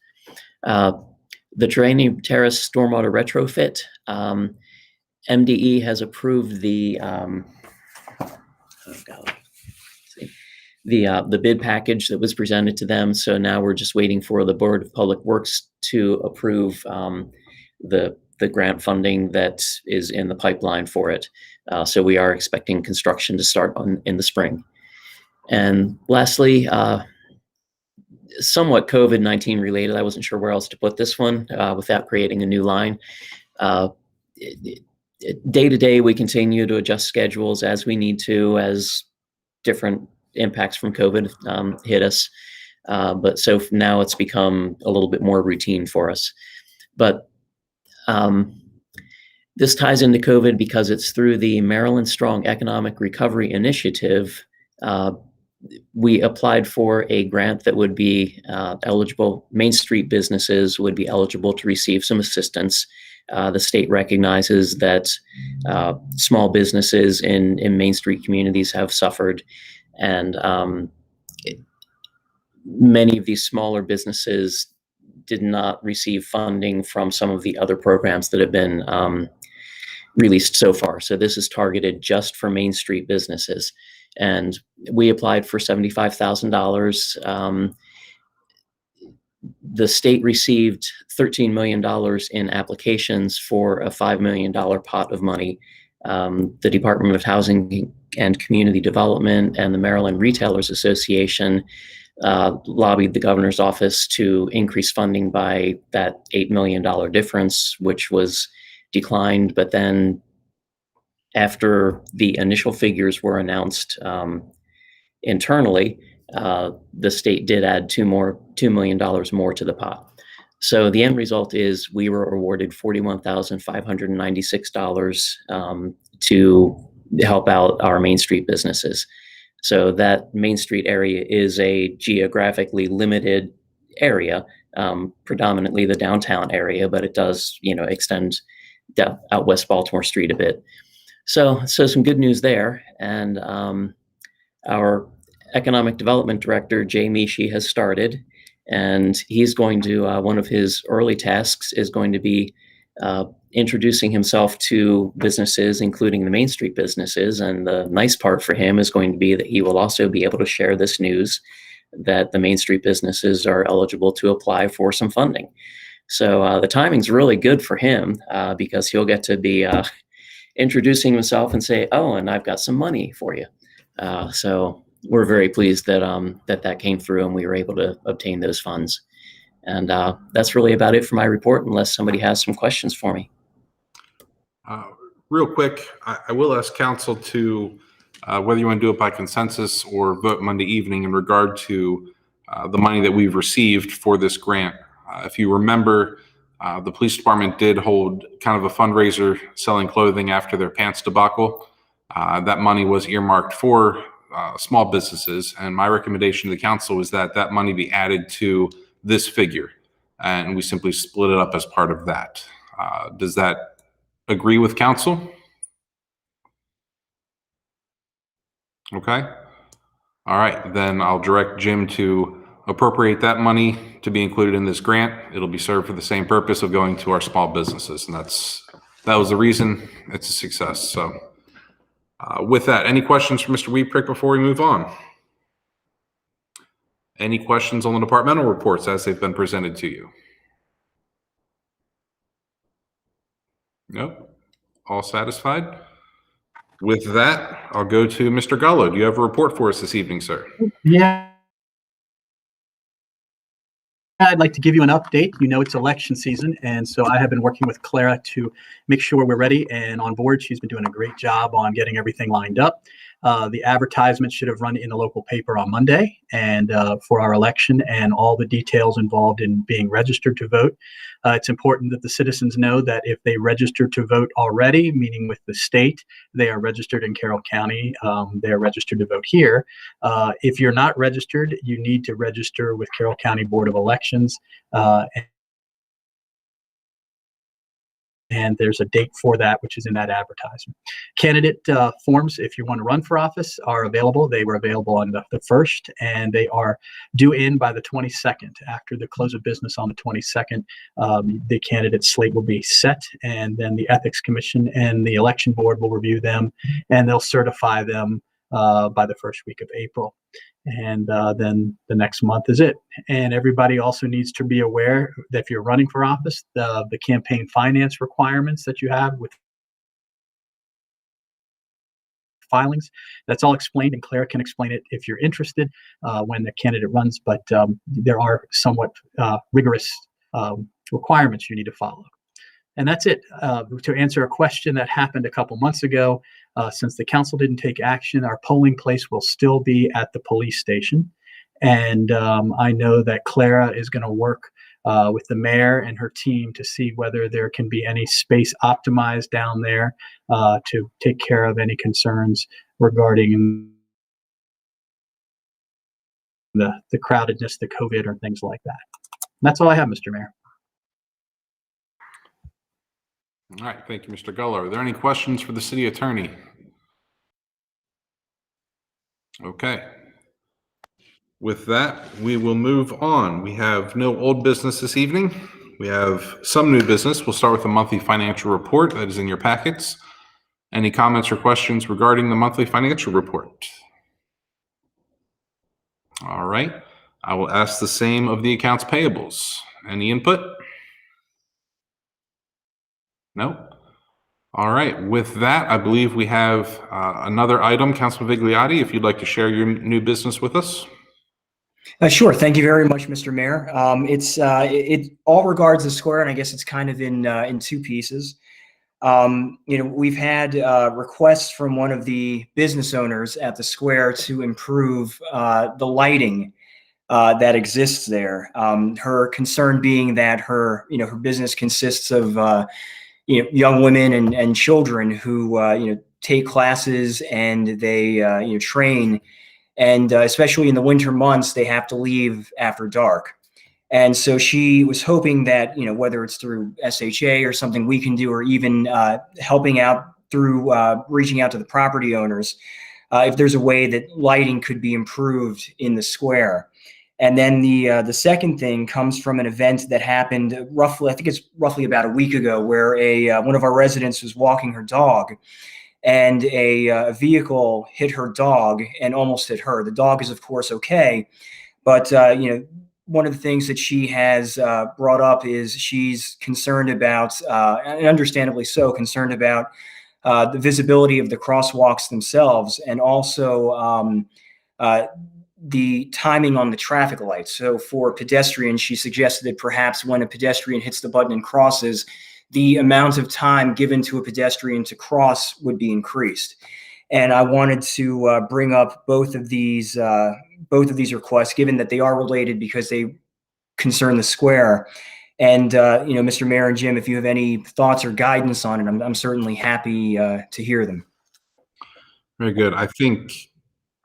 The Terrain Terrace stormwater retrofit, MDE has approved the the bid package that was presented to them. So now we're just waiting for the Board of Public Works to approve the grant funding that is in the pipeline for it. So we are expecting construction to start in the spring. And lastly, somewhat COVID-19 related, I wasn't sure where else to put this one without creating a new line. Day to day, we continue to adjust schedules as we need to, as different impacts from COVID hit us. But so now it's become a little bit more routine for us. But this ties into COVID because it's through the Maryland Strong Economic Recovery Initiative. We applied for a grant that would be eligible. Main Street businesses would be eligible to receive some assistance. The state recognizes that small businesses in Main Street communities have suffered, and many of these smaller businesses did not receive funding from some of the other programs that have been released so far. So this is targeted just for Main Street businesses. And we applied for $75,000. The state received $13 million in applications for a $5 million pot of money. The Department of Housing and Community Development and the Maryland Retailers Association lobbied the governor's office to increase funding by that $8 million difference, which was declined. But then after the initial figures were announced internally, the state did add $2 million more to the pot. So the end result is we were awarded $41,596 to help out our Main Street businesses. So that Main Street area is a geographically limited area, predominantly the downtown area, but it does, extend out West Baltimore Street a bit. So some good news there. And our Economic Development Director, Jay Mishi, has started, and he's going to, one of his early tasks is going to be introducing himself to businesses, including the Main Street businesses. And the nice part for him is going to be that he will also be able to share this news that the Main Street businesses are eligible to apply for some funding. So the timing's really good for him because he'll get to be introducing himself and say, "Oh, and I've got some money for you." So we're very pleased that that came through and we were able to obtain those funds. And that's really about it for my report, unless somebody has some questions for me. Real quick, I will ask council to, whether you want to do it by consensus or vote Monday evening in regard to the money that we've received for this grant. If you remember, the police department did hold kind of a fundraiser selling clothing after their pants debacle. That money was earmarked for small businesses, and my recommendation to the council is that that money be added to this figure, and we simply split it up as part of that. Does that agree with council? Okay. All right, then I'll direct Jim to appropriate that money to be included in this grant. It'll be served for the same purpose of going to our small businesses, and that was the reason it's a success. So with that, any questions for Mr. Wieprick before we move on? Any questions on the departmental reports as they've been presented to you? Nope. All satisfied? With that, I'll go to Mr. Gallo. Do you have a report for us this evening, sir? Yeah. I'd like to give you an update. You know, it's election season, and so I have been working with Clara to make sure we're ready and on board. She's been doing a great job on getting everything lined up. The advertisement should have run in the local paper on Monday and for our election and all the details involved in being registered to vote. It's important that the citizens know that if they register to vote already, meaning with the state, they are registered in Carroll County, they are registered to vote here. If you're not registered, you need to register with Carroll County Board of Elections. And there's a date for that, which is in that advertisement. Candidate forms, if you want to run for office, are available. They were available on the 1st, and they are due in by the 22nd. After the close of business on the 22nd, the candidate slate will be set, and then the Ethics Commission and the Election Board will review them, and they'll certify them by the first week of April. And then the next month is it. And everybody also needs to be aware that if you're running for office, the campaign finance requirements that you have with filings, that's all explained, and Claire can explain it if you're interested when the candidate runs, but there are somewhat rigorous requirements you need to follow. And that's it. To answer a question that happened a couple months ago, since the council didn't take action, our polling place will still be at the police station. And I know that Clara is going to work with the mayor and her team to see whether there can be any space optimized down there to take care of any concerns regarding the crowdedness, the COVID, or things like that. And that's all I have, Mr. Mayor. All right, thank you, Mr. Guller. Are there any questions for the city attorney? Okay. With that, we will move on. We have no old business this evening. We have some new business. We'll start with the monthly financial report that is in your packets. Any comments or questions regarding the monthly financial report? All right. I will ask the same of the accounts payables. Any input? No? All right. With that, I believe we have another item. Councilman Vigliotti, if you'd like to share your new business with us. Sure. Thank you very much, Mr. Mayor. It all regards the square, and I guess it's kind of in two pieces. We've had requests from one of the business owners at the square to improve the lighting that exists there. Her concern being that her business consists of young women and children who take classes and they train, and especially in the winter months they have to leave after dark. And so she was hoping that whether it's through SHA or something we can do, or even helping out through reaching out to the property owners, if there's a way that lighting could be improved in the square. And then the second thing comes from an event that happened I think it's roughly about a week ago, where one of our residents was walking her dog, and a vehicle hit her dog and almost hit her. The dog is, of course, okay, but one of the things that she has brought up is she's concerned about, and understandably so, concerned about the visibility of the crosswalks themselves, and also the timing on the traffic lights. So for pedestrians, she suggested that perhaps when a pedestrian hits the button and crosses, the amount of time given to a pedestrian to cross would be increased. And I wanted to bring up both of these requests, given that they are related because they concern the square. And Mr. Mayor and Jim, if you have any thoughts or guidance on it, I'm certainly happy to hear them. Very good. I think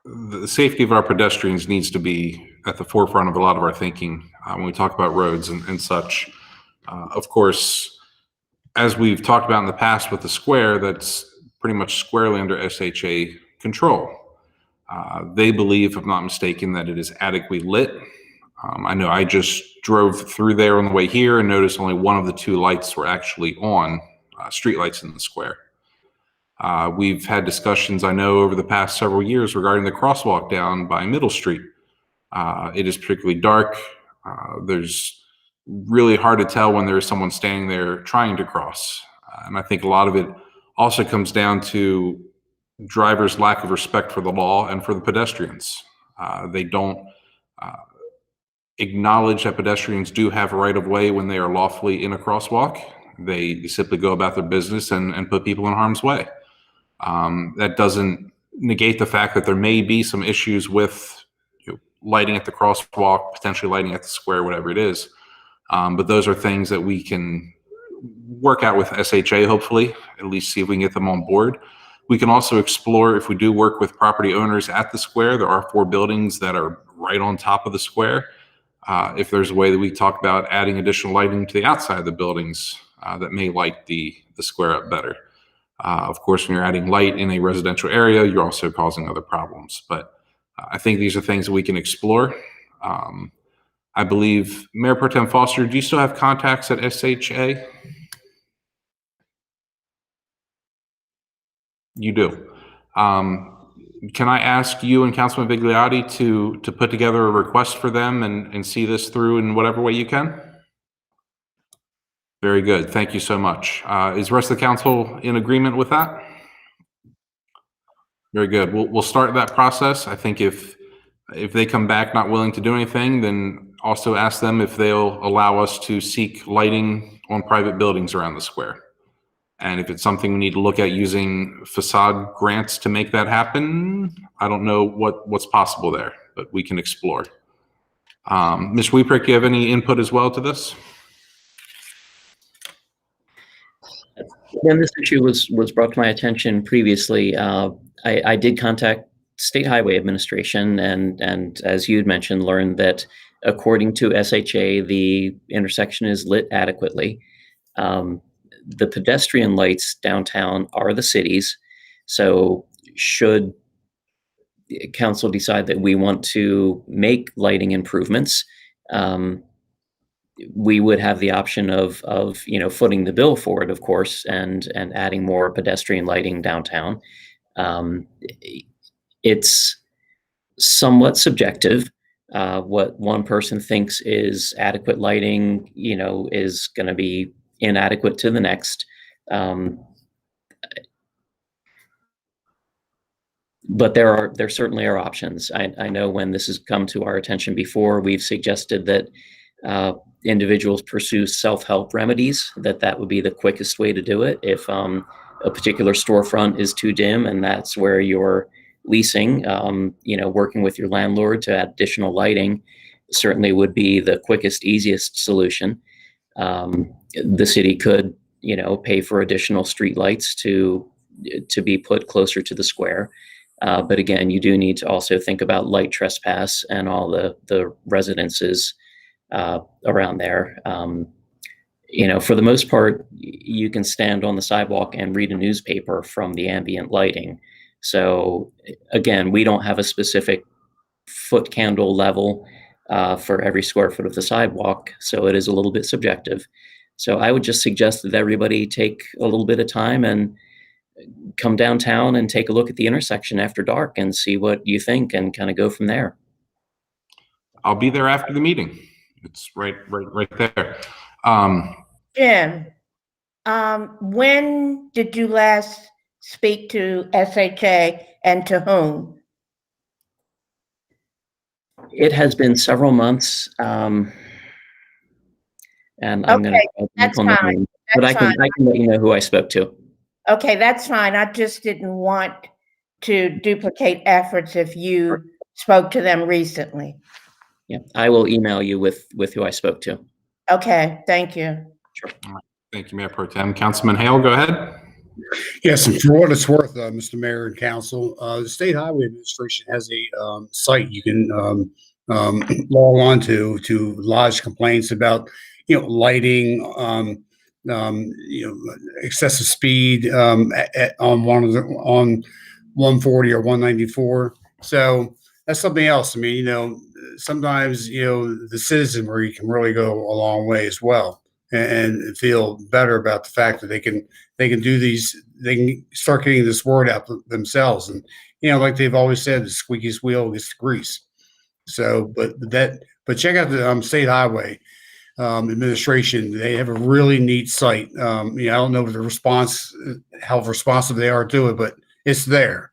the safety of our pedestrians needs to be at the forefront of a lot of our thinking when we talk about roads and such. Of course, as we've talked about in the past with the square, that's pretty much squarely under SHA control. They believe, if I'm not mistaken, that it is adequately lit. I know I just drove through there on the way here and noticed only one of the two lights were actually on, street lights in the square. We've had discussions, I know, over the past several years regarding the crosswalk down by Middle Street. It is particularly dark. There's really hard to tell when there is someone standing there trying to cross. And I think a lot of it also comes down to drivers' lack of respect for the law and for the pedestrians. They don't acknowledge that pedestrians do have a right of way when they are lawfully in a crosswalk. They simply go about their business and put people in harm's way. That doesn't negate the fact that there may be some issues with lighting at the crosswalk, potentially lighting at the square, whatever it is. But those are things that we can work out with SHA, hopefully, at least see if we can get them on board. We can also explore, if we do work with property owners at the square, there are 4 buildings that are right on top of the square. If there's a way that we talk about adding additional lighting to the outside of the buildings that may light the square up better. Of course, when you're adding light in a residential area, you're also causing other problems. But I think these are things that we can explore. I believe, Mayor Pro Tem Foster, do you still have contacts at SHA? You do. Can I ask you and Councilman Vigliotti to put together a request for them and see this through in whatever way you can? Very good. Thank you so much. Is the rest of the council in agreement with that? Very good. We'll start that process. I think if they come back not willing to do anything, then also ask them if they'll allow us to seek lighting on private buildings around the square. And if it's something we need to look at using facade grants to make that happen, I don't know what's possible there, but we can explore. Ms. Weeprick, do you have any input as well to this? When this issue was brought to my attention previously, I did contact State Highway Administration and as you had mentioned, learned that according to SHA, the intersection is lit adequately. The pedestrian lights downtown are the city's. So should council decide that we want to make lighting improvements, we would have the option of footing the bill for it, of course, and adding more pedestrian lighting downtown. It's somewhat subjective. What one person thinks is adequate lighting, is going to be inadequate to the next. But there certainly are options. I know when this has come to our attention before, we've suggested that individuals pursue self-help remedies, that would be the quickest way to do it. If a particular storefront is too dim and that's where you're leasing, working with your landlord to add additional lighting certainly would be the quickest, easiest solution. The city could, pay for additional street lights to be put closer to the square. But again, you do need to also think about light trespass and all the residences around there. For the most part, you can stand on the sidewalk and read a newspaper from the ambient lighting. So again, we don't have a specific foot candle level for every square foot of the sidewalk. So it is a little bit subjective. So I would just suggest that everybody take a little bit of time and come downtown and take a look at the intersection after dark and see what you think and kind of go from there. I'll be there after the meeting. It's right there. Jim, when did you last speak to SHA and to whom? It has been several months, and I'm going to. That's fine. But I can let you know who I spoke to. Okay, that's fine. I just didn't want to duplicate efforts if you spoke to them recently. Yeah, I will email you with who I spoke to. Okay, thank you. Sure. Thank you, Mayor Pro Tem. Councilman Hale, go ahead. Yes, and for what it's worth, Mr. Mayor and Council, the State Highway Administration has a site you can log on to lodge complaints about, lighting, excessive speed on 140 or 194. So that's something else. I mean, sometimes the citizenry can really go a long way as well and feel better about the fact that they can do these, they can start getting this word out themselves. And, like they've always said, the squeakiest wheel gets the grease. So, but check out the State Highway Administration. They have a really neat site. I don't know how responsive they are to it, but it's there.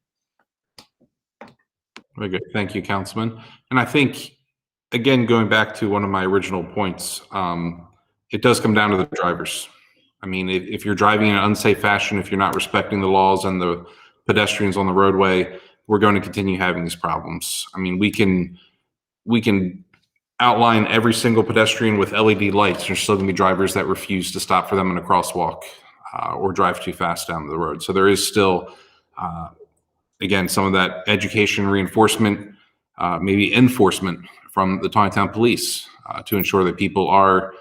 Very good. Thank you, Councilman. And I think again, going back to one of my original points, it does come down to the drivers. I mean, if you're driving in an unsafe fashion, if you're not respecting the laws and the pedestrians on the roadway, we're going to continue having these problems. I mean, we can outline every single pedestrian with LED lights. There's still going to be drivers that refuse to stop for them in a crosswalk or drive too fast down the road. So there is still, again, some of that education reinforcement, maybe enforcement from the Taneytown police to ensure that people are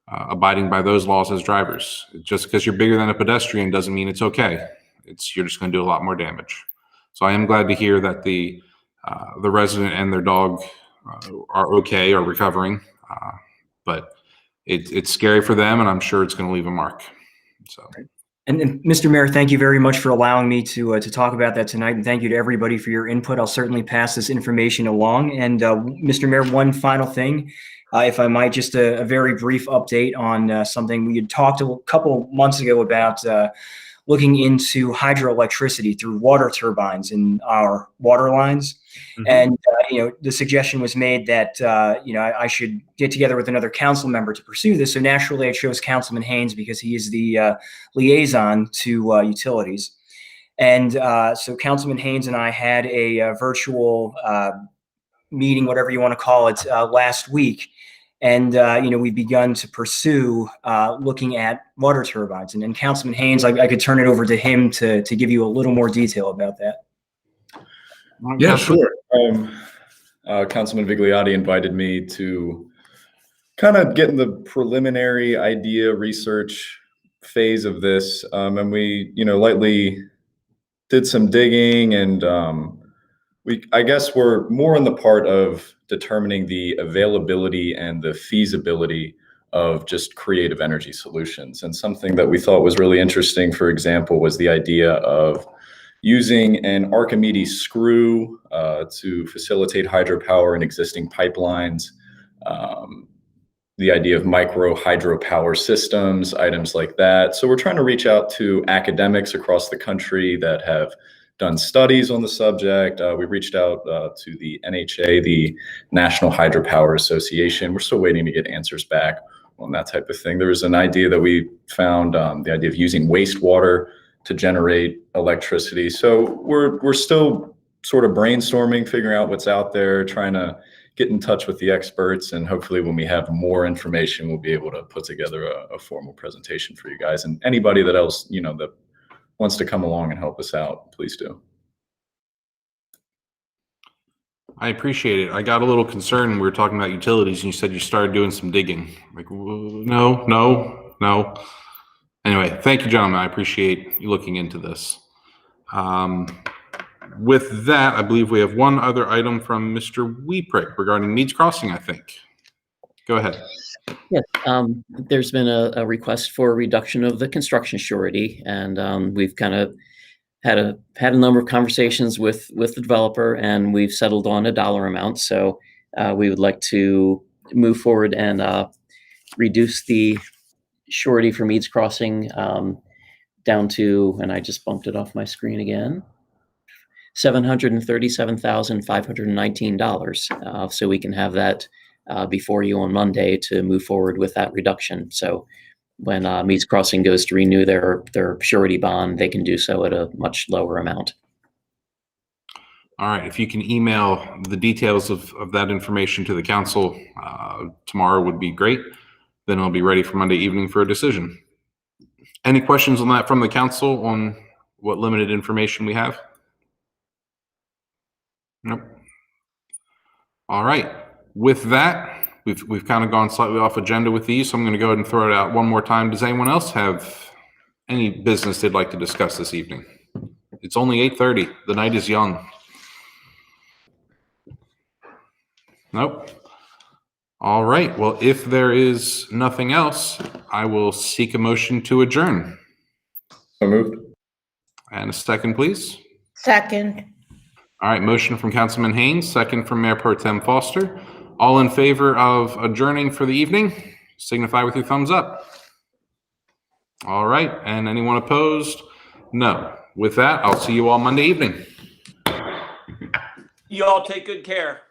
abiding by those laws as drivers. Just because you're bigger than a pedestrian doesn't mean it's okay. You're just going to do a lot more damage. So I am glad to hear that the resident and their dog are okay or recovering, but it's scary for them, and I'm sure it's going to leave a mark. So. And Mr. Mayor, thank you very much for allowing me to talk about that tonight, and thank you to everybody for your input. I'll certainly pass this information along. And Mr. Mayor, one final thing, if I might, just a very brief update on something we had talked a couple months ago about looking into hydroelectricity through water turbines in our water lines. Mm-hmm. And, the suggestion was made that, I should get together with another council member to pursue this. So naturally, I chose Councilman Haynes because he is the liaison to utilities. And so Councilman Haynes and I had a virtual meeting, whatever you want to call it, last week. And, we've begun to pursue looking at water turbines. And then Councilman Haynes, I could turn it over to him to give you a little more detail about that. Yeah, sure. Councilman Vigliotti invited me to kind of get in the preliminary idea research phase of this. And we, lightly did some digging, and I guess we're more in the part of determining the availability and the feasibility of just creative energy solutions. And something that we thought was really interesting, for example, was the idea of using an Archimedes screw to facilitate hydropower in existing pipelines, the idea of micro hydropower systems, items like that. So we're trying to reach out to academics across the country that have done studies on the subject. We reached out to the NHA, the National Hydropower Association. We're still waiting to get answers back on that type of thing. There was an idea that we found, the idea of using wastewater to generate electricity. So we're still sort of brainstorming, figuring out what's out there, trying to get in touch with the experts, and hopefully when we have more information, we'll be able to put together a formal presentation for you guys. And anybody that else, that wants to come along and help us out, please do. I appreciate it. I got a little concerned when we were talking about utilities and you said you started doing some digging. Like, no. Anyway, thank you, gentlemen. I appreciate you looking into this. With that, I believe we have one other item from Mr. Weeprick regarding Meads Crossing, I think. Go ahead. Yes, there's been a request for a reduction of the construction surety, and we've kind of had a number of conversations with the developer, and we've settled on a dollar amount. So we would like to move forward and reduce the surety for Meads Crossing down to, and I just bumped it off my screen again, $737,519. So we can have that before you on Monday to move forward with that reduction. So when Meads Crossing goes to renew their surety bond, they can do so at a much lower amount. All right. If you can email the details of that information to the council tomorrow would be great. Then I'll be ready for Monday evening for a decision. Any questions on that from the council on what limited information we have? Nope. All right. With that, we've kind of gone slightly off agenda with these, so I'm going to go ahead and throw it out one more time. Does anyone else have any business they'd like to discuss this evening? It's only 8:30. The night is young. Nope. All right. Well, if there is nothing else, I will seek a motion to adjourn. So moved. And a second, please. Second. All right. Motion from Councilman Haynes, second from Mayor Pro Tem Foster. All in favor of adjourning for the evening, signify with your thumbs up. All right. And anyone opposed? No. With that, I'll see you all Monday evening. You all take good care.